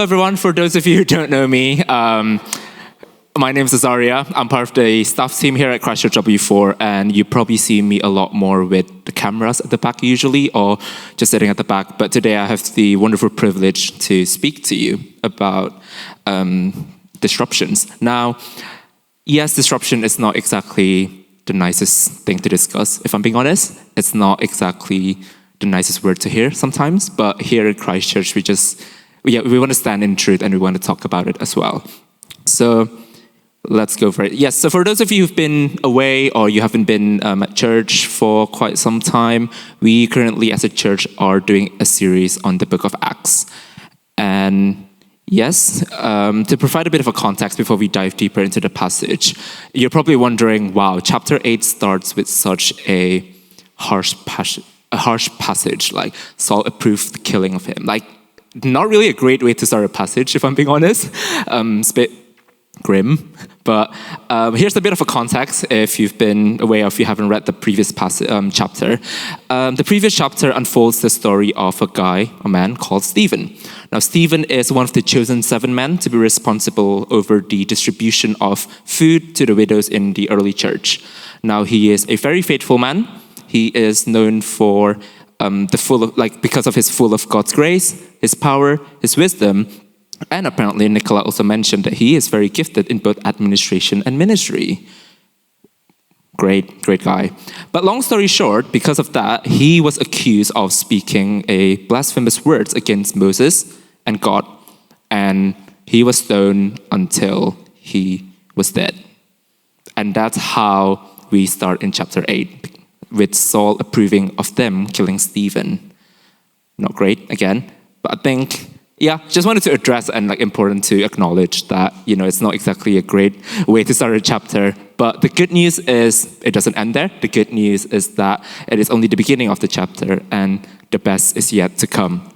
Everyone, for those of you who don't know me, my name is Azarya. I'm part of the staff team here at Christ Church W4, and you probably see me a lot more with the cameras at the back usually, or just sitting at the back. But today I have the wonderful privilege to speak to you about disruptions. Now, yes, disruption is not exactly the nicest thing to discuss, if I'm being honest. It's not exactly the nicest word to hear sometimes, but here at Christ Church, we want to stand in truth and we want to talk about it as well. So let's go for it. Yes, so for those of you who've been away or you haven't been at church for quite some time, we currently as a church are doing a series on the book of Acts. And yes, to provide a bit of a context before we dive deeper into the passage, you're probably wondering, wow, chapter 8 starts with such a harsh passage, like Saul approved the killing of him. Like, not really a great way to start a passage, if I'm being honest. It's a bit grim. But here's a bit of a context if you've been away or if you haven't read the previous chapter. The previous chapter unfolds the story of a man called Stephen. Now, Stephen is one of the chosen 7 men to be responsible over the distribution of food to the widows in the early church. Now, he is a very faithful man. He is known for because of his full of God's grace, his power, his wisdom, and apparently Nicola also mentioned that he is very gifted in both administration and ministry. Great guy. But long story short, because of that, he was accused of speaking a blasphemous words against Moses and God, and he was stoned until he was dead. And that's how we start in chapter 8. With Saul approving of them killing Stephen. Not great, again. But I think, just wanted to address and important to acknowledge that, it's not exactly a great way to start a chapter. But the good news is it doesn't end there. The good news is that it is only the beginning of the chapter and the best is yet to come.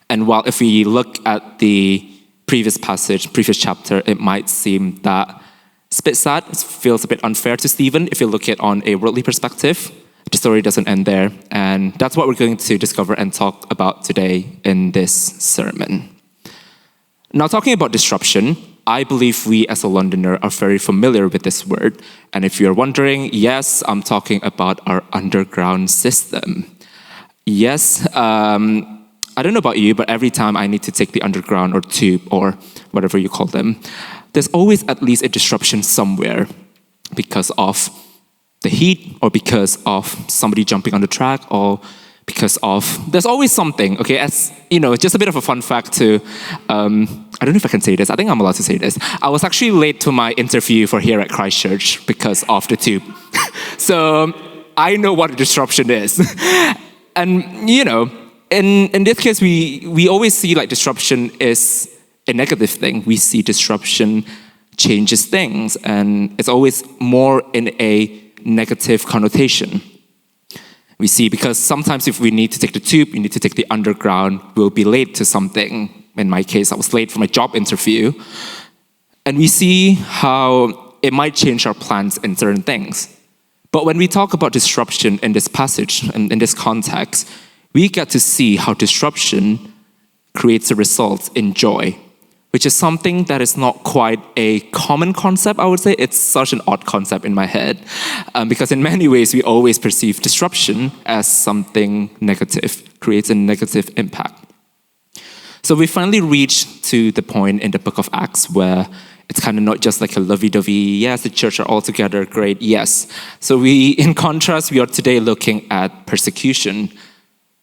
And while if we look at the previous chapter, it might seem that it's a bit sad. It feels a bit unfair to Stephen if you look at it on a worldly perspective. The story doesn't end there. And that's what we're going to discover and talk about today in this sermon. Now, talking about disruption, I believe we as a Londoner are very familiar with this word. And if you're wondering, yes, I'm talking about our underground system. Yes, I don't know about you, but every time I need to take the underground or tube or whatever you call them, there's always at least a disruption somewhere because of the heat or because of somebody jumping on the track or there's always something, okay? As just a bit of a fun fact to, I don't know if I can say this. I think I'm allowed to say this. I was actually late to my interview for here at Christ Church because of the tube. So I know what a disruption is. And, in this case, we always see like disruption is a negative thing. We see disruption changes things, and it's always more in a negative connotation. We see because sometimes if we need to take the tube, we need to take the underground, we'll be late to something. In my case, I was late for my job interview. And we see how it might change our plans in certain things. But when we talk about disruption in this passage and in this context, we get to see how disruption creates a result in joy, which is something that is not quite a common concept, I would say. It's such an odd concept in my head, because in many ways, we always perceive disruption as something negative, creates a negative impact. So we finally reached to the point in the book of Acts where it's kind of not just like a lovey-dovey, yes, the church are all together, great, yes. So in contrast, we are today looking at persecution.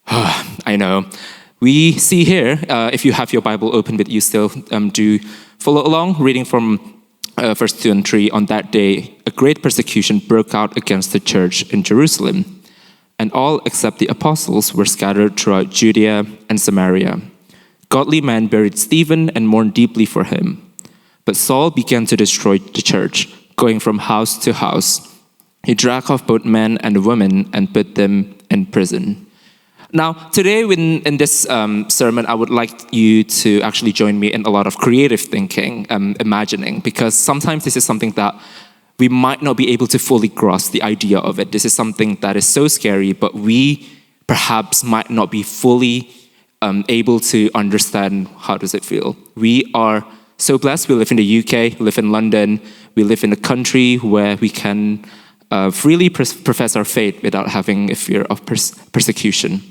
I know. We see here, if you have your Bible open with you still, do follow along, reading from verse 2 and 3. On that day, a great persecution broke out against the church in Jerusalem, and all except the apostles were scattered throughout Judea and Samaria. Godly men buried Stephen and mourned deeply for him. But Saul began to destroy the church, going from house to house. He dragged off both men and women and put them in prison. Now, today in this sermon, I would like you to actually join me in a lot of creative thinking, imagining, because sometimes this is something that we might not be able to fully grasp the idea of it. This is something that is so scary, but we perhaps might not be fully able to understand how does it feel. We are so blessed. We live in the UK, we live in London, we live in a country where we can freely profess our faith without having a fear of persecution.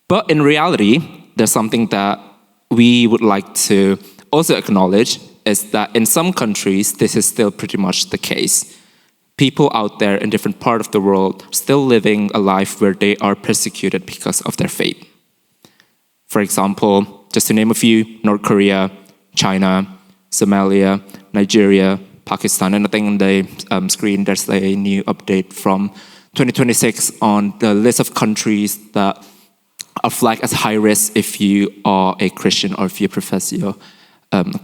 But in reality, there's something that we would like to also acknowledge, is that in some countries, this is still pretty much the case. People out there in different parts of the world still living a life where they are persecuted because of their faith. For example, just to name a few, North Korea, China, Somalia, Nigeria, Pakistan, and I think on the screen there's a new update from 2026 on the list of countries that are flagged as high risk if you are a Christian or if you profess your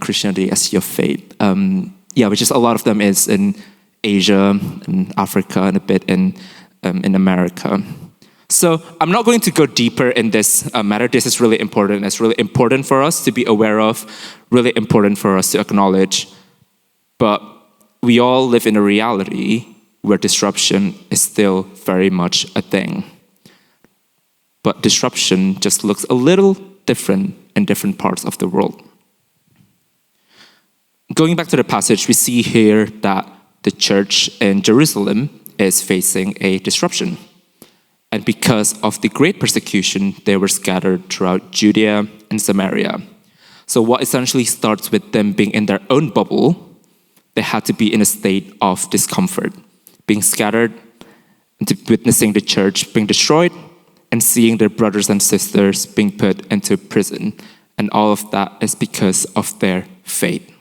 Christianity as your faith. Which is a lot of them is in Asia and Africa and a bit in America. So I'm not going to go deeper in this matter. This is really important. It's really important for us to be aware of, really important for us to acknowledge. But we all live in a reality where disruption is still very much a thing. But disruption just looks a little different in different parts of the world. Going back to the passage, we see here that the church in Jerusalem is facing a disruption. And because of the great persecution, they were scattered throughout Judea and Samaria. So what essentially starts with them being in their own bubble, they had to be in a state of discomfort, being scattered, and witnessing the church being destroyed, and seeing their brothers and sisters being put into prison. And all of that is because of their faith.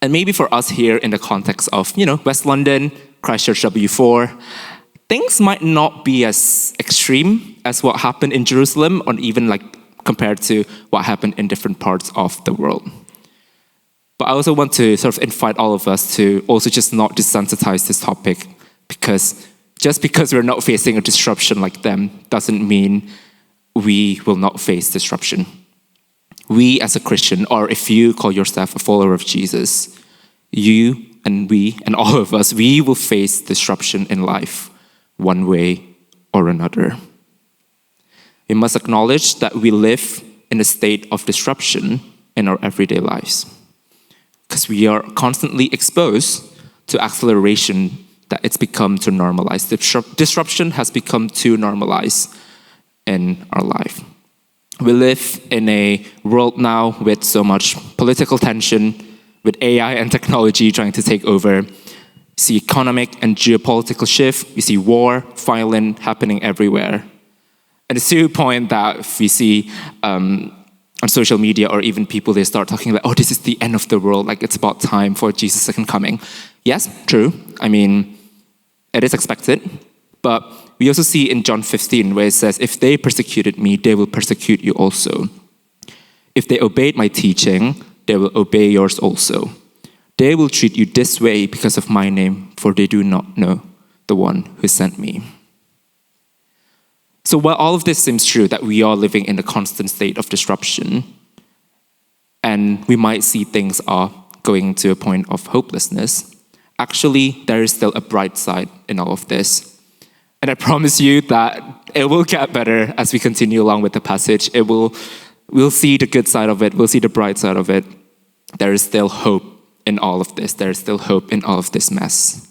And maybe for us here in the context of, West London, Christchurch W4, things might not be as extreme as what happened in Jerusalem, or even compared to what happened in different parts of the world. But I also want to sort of invite all of us to also just not desensitize this topic, because just because we're not facing a disruption like them doesn't mean we will not face disruption. We as a Christian, or if you call yourself a follower of Jesus, you and we and all of us, we will face disruption in life one way or another. We must acknowledge that we live in a state of disruption in our everyday lives, because we are constantly exposed to acceleration that it's become too normalized. Disruption has become too normalized in our life. We live in a world now with so much political tension, with AI and technology trying to take over. We see economic and geopolitical shift. We see war, violence happening everywhere. And it's to a point that we see on social media, or even people, they start talking like, oh, this is the end of the world, like it's about time for Jesus' second coming. Yes, true. I mean, it is expected. But we also see in John 15 where it says, if they persecuted me, they will persecute you also. If they obeyed my teaching, they will obey yours also. They will treat you this way because of my name, for they do not know the one who sent me. So while all of this seems true, that we are living in a constant state of disruption, and we might see things are going to a point of hopelessness, actually, there is still a bright side in all of this. And I promise you that it will get better as we continue along with the passage. We'll see the good side of it. We'll see the bright side of it. There is still hope in all of this. There is still hope in all of this mess.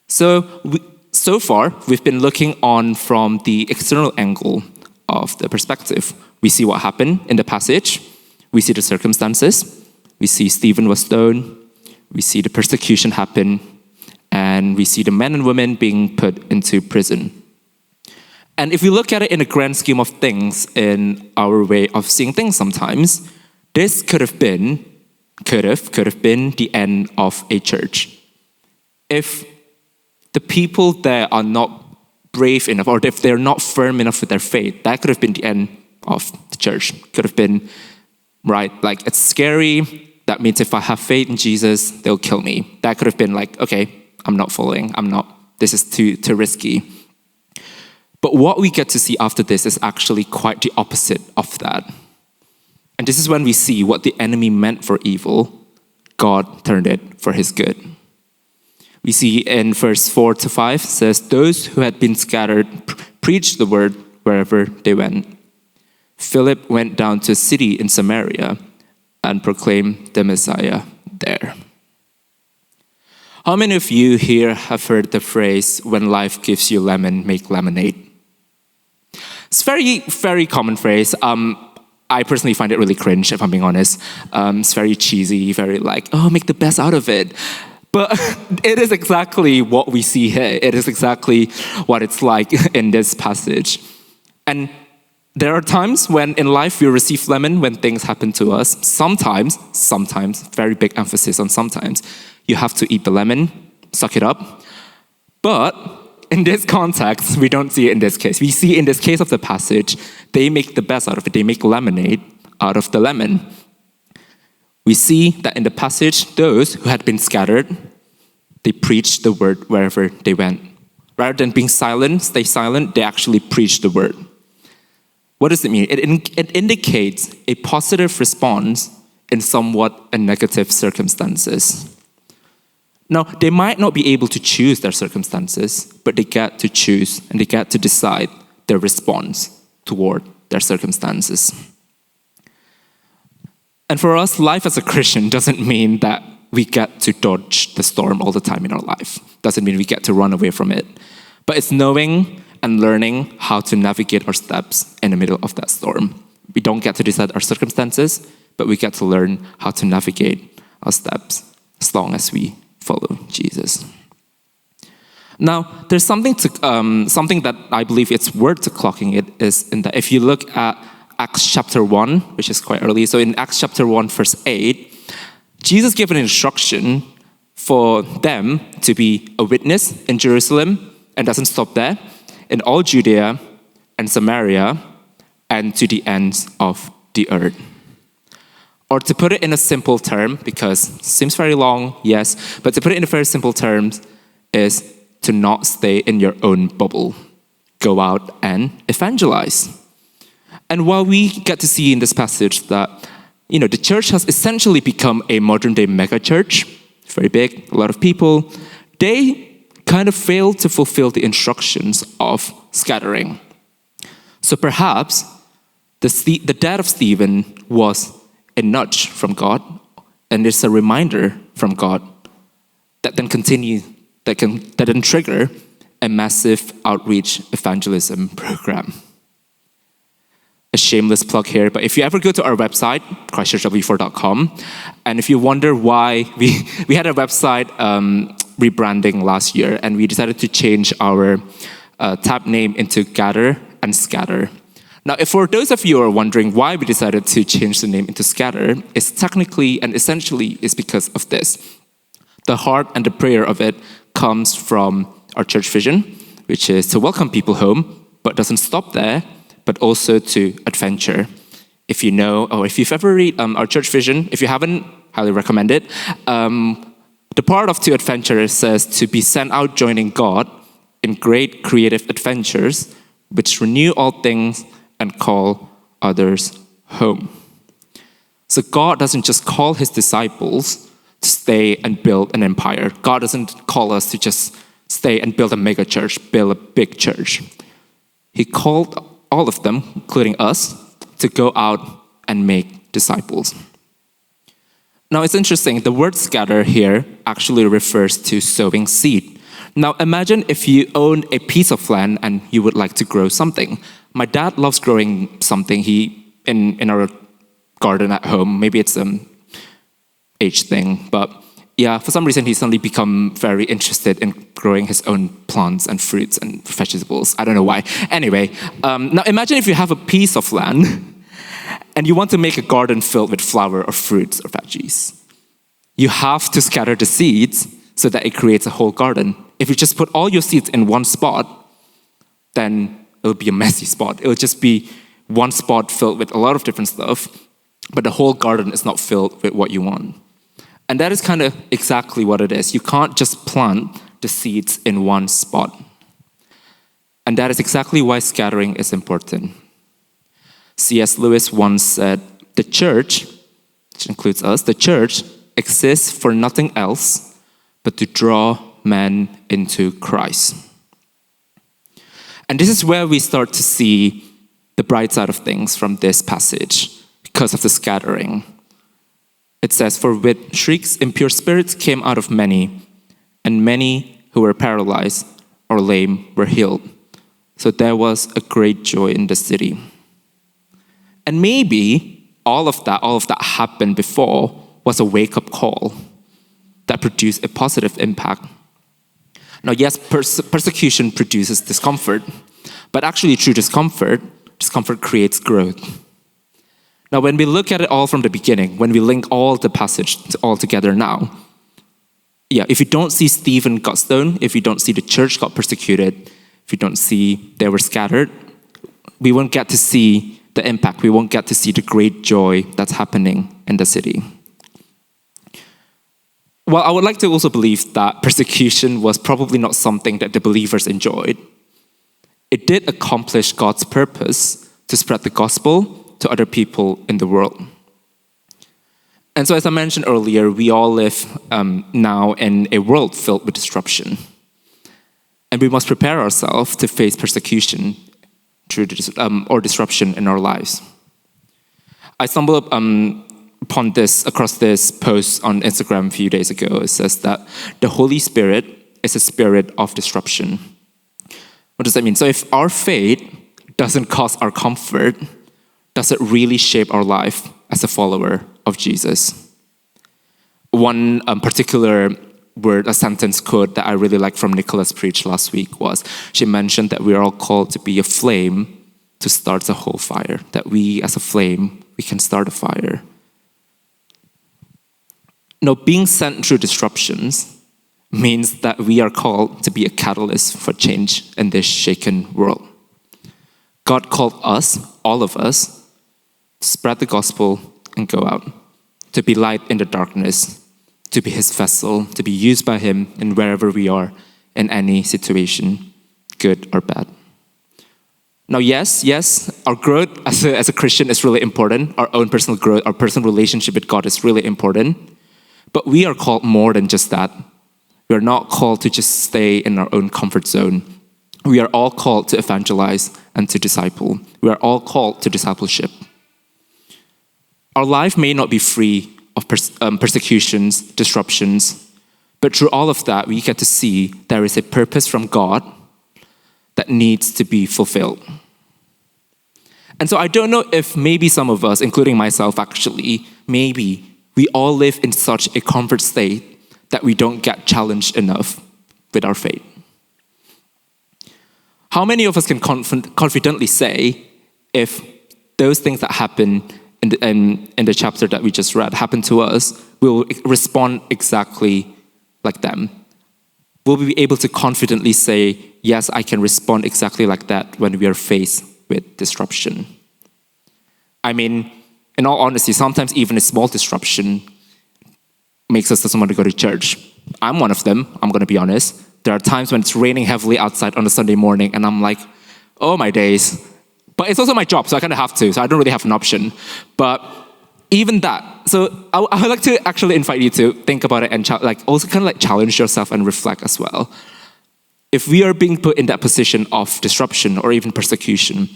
So far, we've been looking on from the external angle of the perspective. We see what happened in the passage. We see the circumstances. We see Stephen was stoned. We see the persecution happen. And we see the men and women being put into prison. And if we look at it in a grand scheme of things, in our way of seeing things sometimes, this could have been the end of a church. If the people there are not brave enough, or if they're not firm enough with their faith, that could have been the end of the church. Could have been, right, like, it's scary. That means if I have faith in Jesus, they'll kill me. That could have been like, okay, I'm not following. This is too risky. But what we get to see after this is actually quite the opposite of that. And this is when we see what the enemy meant for evil, God turned it for his good. We see in verse 4-5, it says, those who had been scattered preached the word wherever they went. Philip went down to a city in Samaria and proclaimed the Messiah there. How many of you here have heard the phrase, when life gives you lemon, make lemonade? It's a very, very common phrase. I personally find it really cringe, if I'm being honest. It's very cheesy, very like, oh, make the best out of it. But it is exactly what we see here. It is exactly what it's like in this passage. And there are times when in life we receive lemon when things happen to us. Sometimes, very big emphasis on sometimes, you have to eat the lemon, suck it up. But in this context, we don't see it in this case. We see in this case of the passage, they make the best out of it. They make lemonade out of the lemon. We see that in the passage, those who had been scattered, they preached the word wherever they went. Rather than being silent, stay silent, they actually preached the word. What does it mean? It indicates a positive response in somewhat negative circumstances. Now, they might not be able to choose their circumstances, but they get to choose and they get to decide their response toward their circumstances. And for us, life as a Christian doesn't mean that we get to dodge the storm all the time in our life. Doesn't mean we get to run away from it. But it's knowing and learning how to navigate our steps in the middle of that storm. We don't get to decide our circumstances, but we get to learn how to navigate our steps as long as we follow Jesus. Now, there's something that I believe it's worth clocking it is in that if you look at Acts chapter 1, which is quite early, so in Acts chapter 1, verse 8, Jesus gave an instruction for them to be a witness in Jerusalem, and doesn't stop there, in all Judea and Samaria, and to the ends of the earth. Or to put it in a simple term, because it seems very long, yes, but to put it in a very simple terms is to not stay in your own bubble. Go out and evangelize. And while we get to see in this passage that, the church has essentially become a modern-day mega-church, very big, a lot of people, they kind of fail to fulfill the instructions of scattering. So perhaps the death of Stephen was a nudge from God, and it's a reminder from God that then trigger a massive outreach evangelism program. A shameless plug here, but if you ever go to our website, christchurchw4.com, and if you wonder why we had a website rebranding last year, and we decided to change our tab name into Gather and Scatter. Now, if for those of you who are wondering why we decided to change the name into Scatter, it's technically and essentially is because of this. The heart and the prayer of it comes from our church vision, which is to welcome people home, but doesn't stop there, but also to adventure. If you know, or if you've ever read our church vision, if you haven't, highly recommend it. The part of to adventure says to be sent out joining God in great creative adventures, which renew all things and call others home. So God doesn't just call his disciples to stay and build an empire. God doesn't call us to just stay and build a mega church, build a big church. He called all of them, including us, to go out and make disciples. Now it's interesting, the word scatter here actually refers to sowing seed. Now imagine if you own a piece of land and you would like to grow something. My dad loves growing something. In our garden at home, maybe it's an age thing, but yeah, for some reason he's suddenly become very interested in growing his own plants and fruits and vegetables. I don't know why. Anyway, now imagine if you have a piece of land and you want to make a garden filled with flower or fruits or veggies. You have to scatter the seeds so that it creates a whole garden. If you just put all your seeds in one spot, then it'll be a messy spot. It'll just be one spot filled with a lot of different stuff, but the whole garden is not filled with what you want. And that is kind of exactly what it is. You can't just plant the seeds in one spot. And that is exactly why scattering is important. C.S. Lewis once said, the church, which includes us, the church exists for nothing else but to draw men into Christ. And this is where we start to see the bright side of things from this passage because of the scattering. It says, "For with shrieks impure spirits came out of many, and many who were paralyzed or lame were healed. So there was a great joy in the city." And maybe all of that happened before was a wake-up call that produced a positive impact. Now, yes, persecution produces discomfort, but actually through discomfort creates growth. Now, when we look at it all from the beginning, when we link all the passage all together now, if you don't see Stephen got stoned, if you don't see the church got persecuted, if you don't see they were scattered, we won't get to see the impact. We won't get to see the great joy that's happening in the city. Well, I would like to also believe that persecution was probably not something that the believers enjoyed. It did accomplish God's purpose to spread the gospel to other people in the world. And so, as I mentioned earlier, we all live now in a world filled with disruption. And we must prepare ourselves to face persecution or disruption in our lives. I stumbled across this post on Instagram a few days ago. It says that the Holy Spirit is a spirit of disruption. What does that mean? So if our faith doesn't cause our comfort, does it really shape our life as a follower of Jesus? One particular word, a sentence quote that I really liked from Nicola's preach last week was, she mentioned that we are all called to be a flame to start the whole fire. That we as a flame, we can start a fire. Now, being sent through disruptions means that we are called to be a catalyst for change in this shaken world. God called us, all of us, to spread the gospel and go out, to be light in the darkness, to be his vessel, to be used by him in wherever we are, in any situation, good or bad. Now, yes, our growth as a Christian is really important. Our own personal growth, our personal relationship with God is really important. But we are called more than just that. We are not called to just stay in our own comfort zone. We are all called to evangelize and to disciple. We are all called to discipleship. Our life may not be free of persecutions, disruptions, but through all of that, we get to see there is a purpose from God that needs to be fulfilled. And so I don't know if maybe some of us, including myself actually, maybe we all live in such a comfort state that we don't get challenged enough with our faith. How many of us can confidently say if those things that happen in the chapter that we just read happen to us, we'll respond exactly like them? Will we be able to confidently say, yes, I can respond exactly like that when we are faced with disruption? I mean, in all honesty, sometimes even a small disruption makes us doesn't want to go to church. I'm one of them, I'm going to be honest. There are times when it's raining heavily outside on a Sunday morning, and I'm like, oh my days. But it's also my job, so I kind of have to, so I don't really have an option. But even that, so I would like to actually invite you to think about it and also kind of challenge yourself and reflect as well. If we are being put in that position of disruption or even persecution,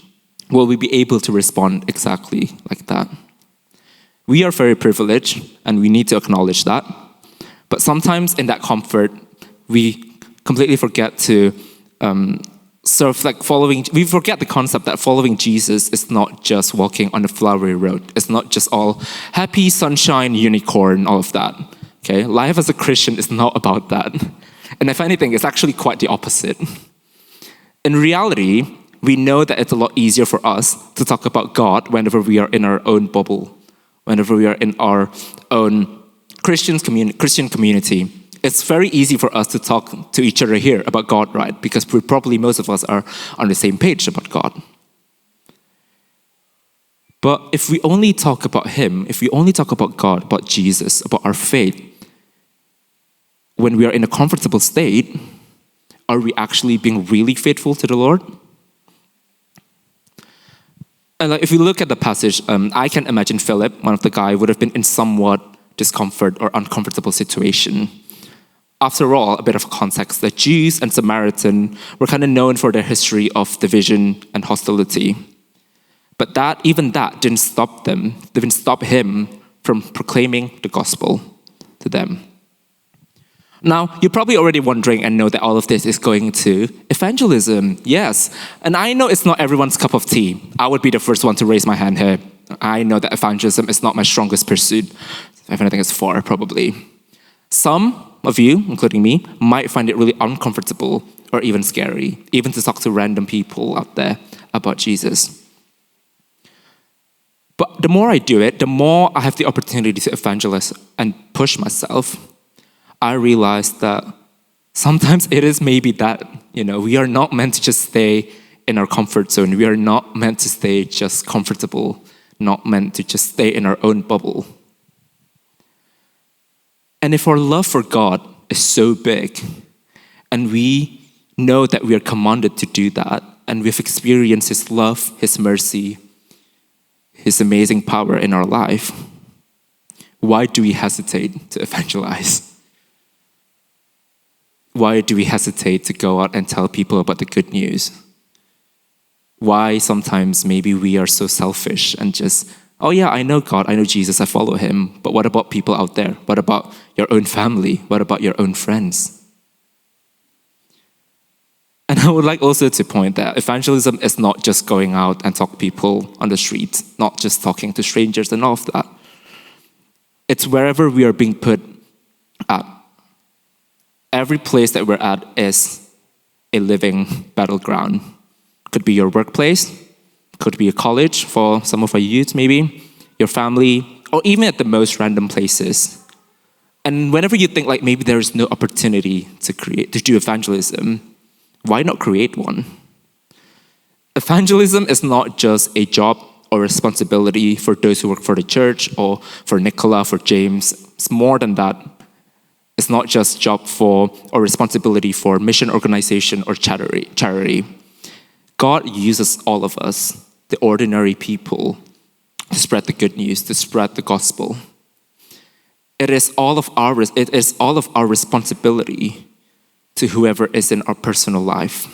will we be able to respond exactly like that? We are very privileged, and we need to acknowledge that. But sometimes in that comfort, we completely forget to we forget the concept that following Jesus is not just walking on a flowery road. It's not just all happy, sunshine, unicorn, all of that. Okay, life as a Christian is not about that. And if anything, it's actually quite the opposite. In reality, we know that it's a lot easier for us to talk about God whenever we are in our own bubble, whenever we are in our own Christian community. It's very easy for us to talk to each other here about God, right? Because most of us are on the same page about God. But if we only talk about him, if we only talk about God, about Jesus, about our faith, when we are in a comfortable state, are we actually being really faithful to the Lord? And if you look at the passage, I can imagine Philip, one of the guys, would have been in somewhat discomfort or uncomfortable situation. after all, a bit of context, the Jews and Samaritan were kind of known for their history of division and hostility. But even that didn't stop him from proclaiming the gospel to them. Now, you're probably already wondering and know that all of this is going to evangelism. Yes. And I know it's not everyone's cup of tea. I would be the first one to raise my hand here. I know that evangelism is not my strongest pursuit. If anything, it's 4, probably. Some of you, including me, might find it really uncomfortable or even scary, even to talk to random people out there about Jesus. But the more I do it, the more I have the opportunity to evangelize and push myself. I realize that sometimes it is maybe that, we are not meant to just stay in our comfort zone. We are not meant to stay just comfortable, not meant to just stay in our own bubble. And if our love for God is so big, and we know that we are commanded to do that, and we've experienced His love, His mercy, His amazing power in our life, why do we hesitate to evangelize? Why do we hesitate to go out and tell people about the good news? Why sometimes maybe we are so selfish and just, oh yeah, I know God, I know Jesus, I follow Him, but what about people out there? What about your own family? What about your own friends? And I would like also to point that evangelism is not just going out and talk to people on the street, not just talking to strangers and all of that. It's wherever we are being put at. Every place that we're at is a living battleground. Could be your workplace, could be a college for some of our youth maybe, your family, or even at the most random places. And whenever you think like maybe there is no opportunity to do evangelism, why not create one? Evangelism is not just a job or responsibility for those who work for the church or for Nicola, for James. It's more than that. It's not just job for or responsibility for mission organization or charity. God uses all of us, the ordinary people, to spread the good news, to spread the gospel. It is all of our responsibility to whoever is in our personal life.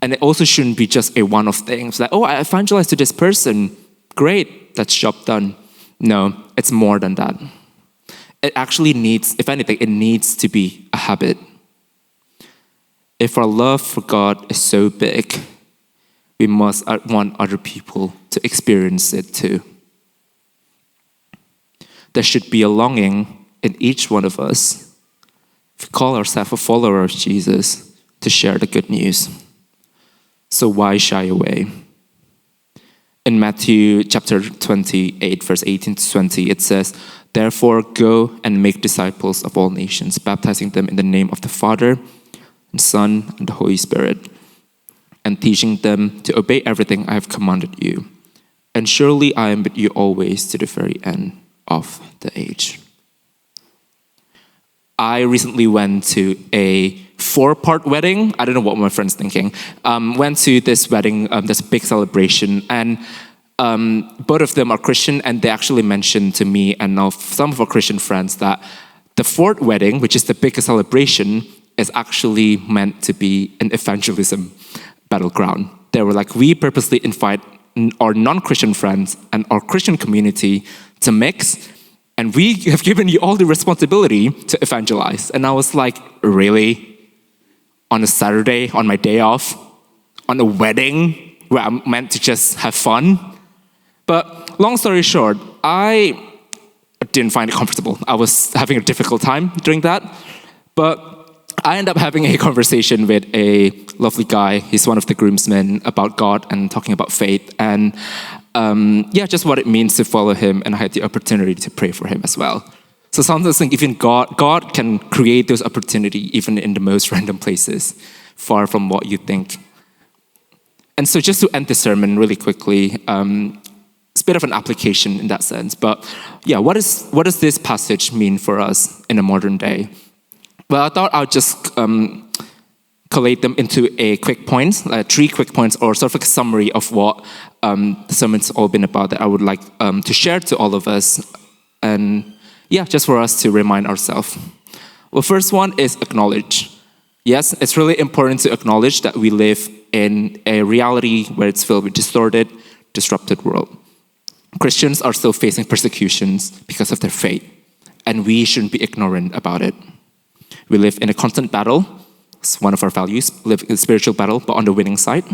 And it also shouldn't be just a one-off thing. It's like, oh, I evangelized to this person. Great, that's job done. No, it's more than that. It actually needs, if anything, it needs to be a habit. If our love for God is so big, we must want other people to experience it too. There should be a longing in each one of us, if we call ourselves a follower of Jesus, to share the good news. So why shy away? In Matthew chapter 28, verse 18 to 20, it says, "Therefore go and make disciples of all nations, baptizing them in the name of the Father and Son and the Holy Spirit, and teaching them to obey everything I have commanded you. And surely I am with you always to the very end of the age." I recently went to a 4-part wedding. I don't know what my friend's thinking. Went to this wedding, this big celebration, and both of them are Christian, and they actually mentioned to me and some of our Christian friends that the 4th wedding, which is the biggest celebration, is actually meant to be an evangelism battleground. They were like, we purposely invite our non-Christian friends and our Christian community to mix, and we have given you all the responsibility to evangelize. And I was like, really? On a Saturday, on my day off, on a wedding where I'm meant to just have fun? But long story short, I didn't find it comfortable. I was having a difficult time during that. But I ended up having a conversation with a lovely guy. He's one of the groomsmen, about God and talking about faith. And just what it means to follow him. And I had the opportunity to pray for him as well. So sometimes I think even God can create those opportunities even in the most random places, far from what you think. And so just to end the sermon really quickly, it's a bit of an application in that sense. But yeah, what does this passage mean for us in a modern day? Well, I thought I'll just collate them into a quick points, 3 quick points, or sort of like a summary of what the sermon's all been about that I would like to share to all of us. And yeah, just for us to remind ourselves. Well, first one is acknowledge. Yes, it's really important to acknowledge that we live in a reality where it's filled with distorted, disrupted world. Christians are still facing persecutions because of their faith, and we shouldn't be ignorant about it. We live in a constant battle. It's one of our values, live in a spiritual battle, but on the winning side.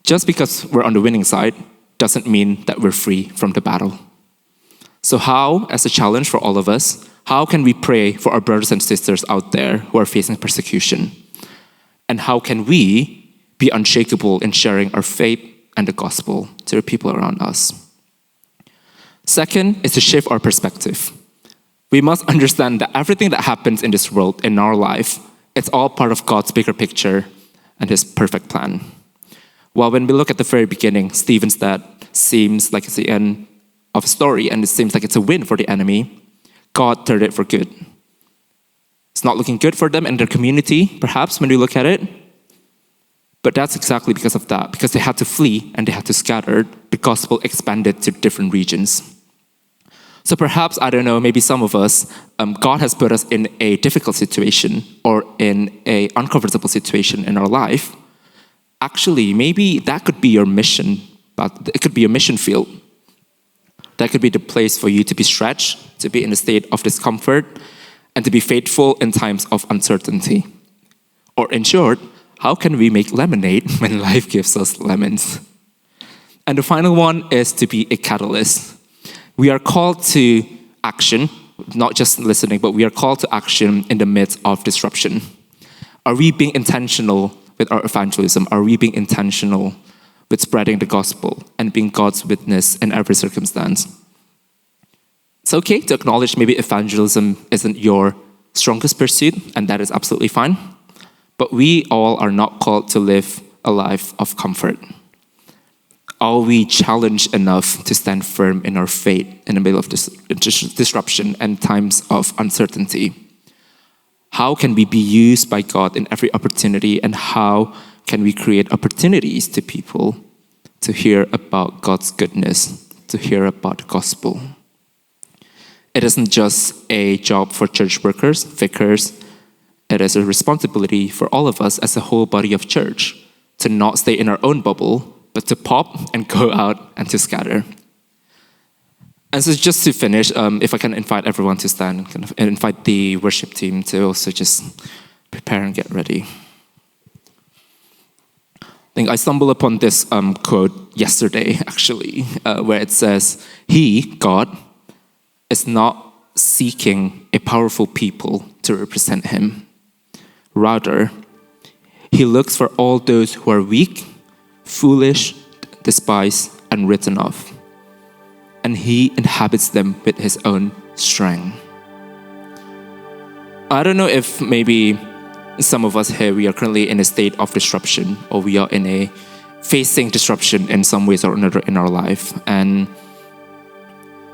Just because we're on the winning side doesn't mean that we're free from the battle. So how, as a challenge for all of us, how can we pray for our brothers and sisters out there who are facing persecution? And how can we be unshakable in sharing our faith and the gospel to the people around us? Second is to shift our perspective. We must understand that everything that happens in this world, in our life, it's all part of God's bigger picture and His perfect plan. While when we look at the very beginning, Stephen's death seems like it's the end of a story and it seems like it's a win for the enemy, God turned it for good. It's not looking good for them and their community, perhaps, when we look at it. But that's exactly because of that. Because they had to flee and they had to scatter, the gospel expanded to different regions. So perhaps, I don't know, maybe some of us, God has put us in a difficult situation or in an uncomfortable situation in our life. Actually, maybe that could be your mission, but it could be a mission field. That could be the place for you to be stretched, to be in a state of discomfort, and to be faithful in times of uncertainty. Or in short, how can we make lemonade when life gives us lemons? And the final one is to be a catalyst. We are called to action, not just listening, but we are called to action in the midst of disruption. Are we being intentional with our evangelism? Are we being intentional with spreading the gospel and being God's witness in every circumstance? It's okay to acknowledge maybe evangelism isn't your strongest pursuit, and that is absolutely fine. But we all are not called to live a life of comfort. Are we challenged enough to stand firm in our faith in the middle of this disruption and times of uncertainty? How can we be used by God in every opportunity, and how can we create opportunities to people to hear about God's goodness, to hear about the gospel? It isn't just a job for church workers, vicars. It is a responsibility for all of us as a whole body of church to not stay in our own bubble, but to pop and go out and to scatter. And so just to finish, if I can invite everyone to stand and invite the worship team to also just prepare and get ready. I think I stumbled upon this quote yesterday, actually, where it says, He, God, is not seeking a powerful people to represent Him. Rather, He looks for all those who are weak, foolish, despised, and written off. And He inhabits them with His own strength. I don't know if maybe some of us here, we are currently in a state of disruption, or we are facing disruption in some ways or another in our life. And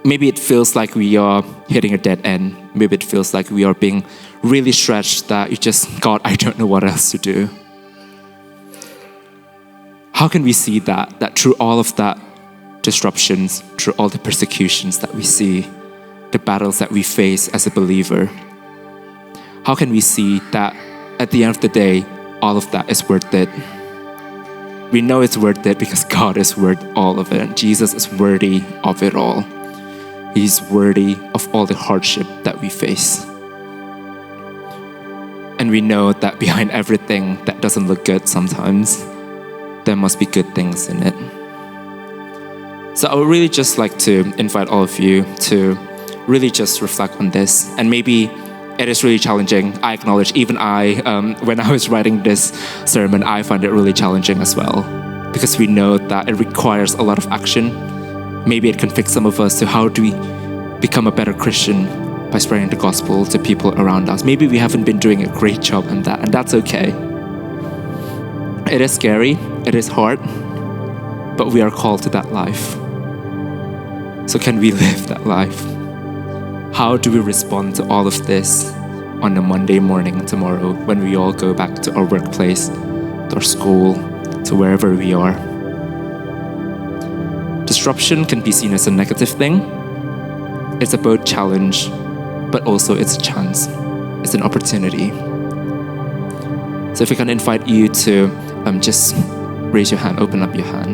maybe it feels like we are hitting a dead end. Maybe it feels like we are being really stretched that you just, God, I don't know what else to do. How can we see that through all of that disruptions, through all the persecutions that we see, the battles that we face as a believer, how can we see that at the end of the day, all of that is worth it? We know it's worth it because God is worth all of it. Jesus is worthy of it all. He's worthy of all the hardship that we face. And we know that behind everything that doesn't look good sometimes, there must be good things in it. So I would really just like to invite all of you to really just reflect on this. And maybe it is really challenging. I acknowledge, even when I was writing this sermon, I find it really challenging as well. Because we know that it requires a lot of action. Maybe it convicts some of us to how do we become a better Christian by spreading the gospel to people around us. Maybe we haven't been doing a great job in that, and that's okay. It is scary, it is hard, but we are called to that life. So can we live that life? How do we respond to all of this on a Monday morning tomorrow when we all go back to our workplace, to our school, to wherever we are? Disruption can be seen as a negative thing. It's about challenge, but also it's a chance. It's an opportunity. So if we can invite you to just raise your hand, open up your hand.